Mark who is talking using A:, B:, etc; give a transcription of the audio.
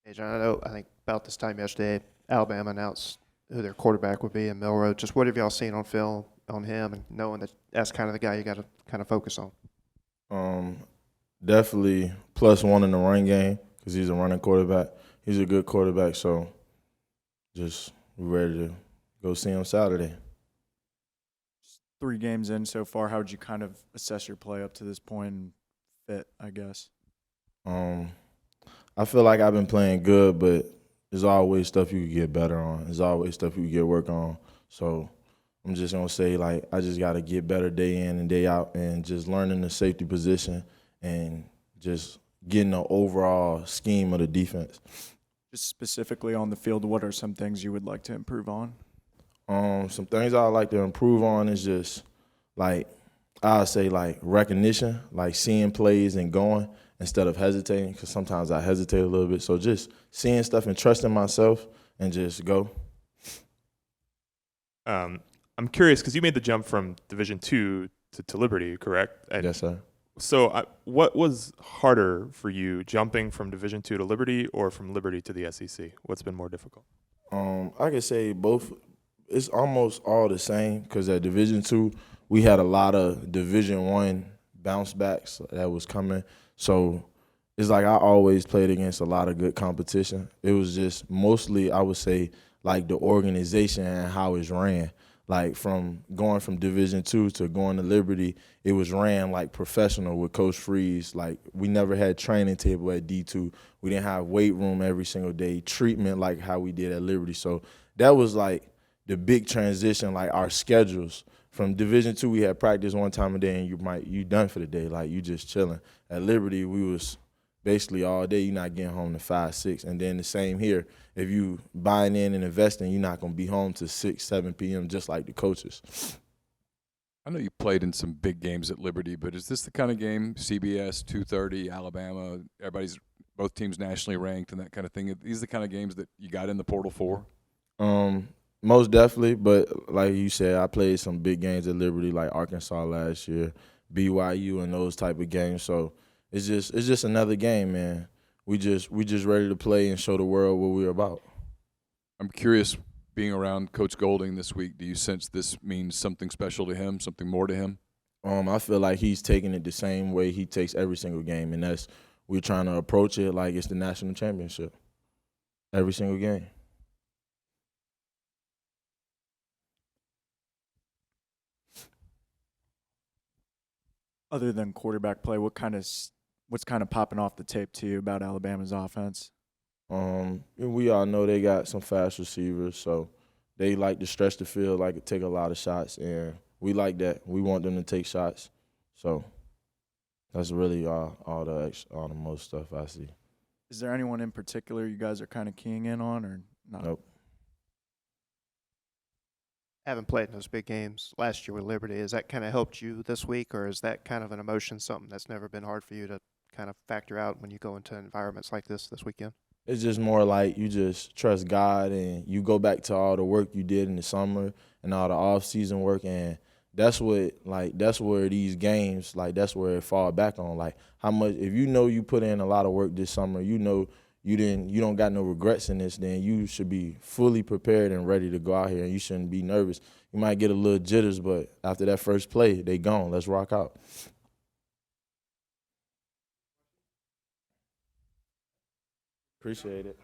A: Daijahn, I think about this time yesterday, Alabama announced who their quarterback would be in Milroe. Just what have y'all seen on film on him, and knowing that that's kind of the guy you got to kind of focus on?
B: Um, Definitely +1 in the run game because he's a running quarterback. He's a good quarterback, so just ready to go see him Saturday.
C: 3 games in so far, how would you kind of assess your play up to this point and fit, I guess?
B: I feel like I've been playing good, but there's always stuff you could get better on. There's always stuff you could get work on. So I'm just gonna say, like, I just gotta get better day in and day out, and just learning the safety position and just getting the overall scheme of the defense.
C: Just specifically on the field, what are some things you would like to improve on?
B: Some things I'd like to improve on is just, like, I'd say, like, recognition, like seeing plays and going instead of hesitating, because sometimes I hesitate a little bit. So just seeing stuff and trusting myself and just go.
D: I'm curious because you made the jump from Division II to Liberty, correct?
B: Yes, sir.
D: So what was harder for you, jumping from Division II to Liberty or from Liberty to the SEC? What's been more difficult?
B: I could say both. It's almost all the same because at Division II, we had a lot of Division I bounce backs that was coming. So it's like I always played against a lot of good competition. It was just mostly, I would say, like the organization and how it's ran. Like from going from Division II to going to Liberty, it was ran like professional with Coach Freeze. Like we never had training table at D2. We didn't have weight room every single day, treatment like how we did at Liberty. So that was like the big transition, like our schedules. From Division II, we had practice one time a day, and you done for the day. Like you just chilling. At Liberty, we was basically all day. You're not getting home to 5, 6, and then the same here. If you buying in and investing, you're not gonna be home to 6, 7 p.m. just like the coaches.
E: I know you played in some big games at Liberty, but is this the kind of game, CBS, 2:30, Alabama, both teams nationally ranked and that kind of thing? These are the kind of games that you got in the portal for?
B: Most definitely, but like you said, I played some big games at Liberty, like Arkansas last year, BYU, and those type of games. So it's just another game, man. We just ready to play and show the world what we're about.
E: I'm curious, being around Coach Golding this week, do you sense this means something special to him, something more to him?
B: I feel like he's taking it the same way he takes every single game, and that's we're trying to approach it like it's the national championship every single game.
C: Other than quarterback play, what's kind of popping off the tape to you about Alabama's offense?
B: We all know they got some fast receivers, so they like to stretch the field, like to take a lot of shots, and we like that. We want them to take shots, so that's really all the most stuff I see.
C: Is there anyone in particular you guys are kind of keying in on, or not?
B: Nope.
A: Haven't played in those big games last year with Liberty. Has that kind of helped you this week, or is that kind of an emotion, something that's never been hard for you to kind of factor out when you go into environments like this weekend?
B: It's just more like you just trust God and you go back to all the work you did in the summer and all the off-season work, and that's where these games, like that's where it fall back on. Like how much, if you know you put in a lot of work this summer, you know you don't got no regrets in this, then you should be fully prepared and ready to go out here, and you shouldn't be nervous. You might get a little jitters, but after that first play, they gone. Let's rock out. Appreciate it.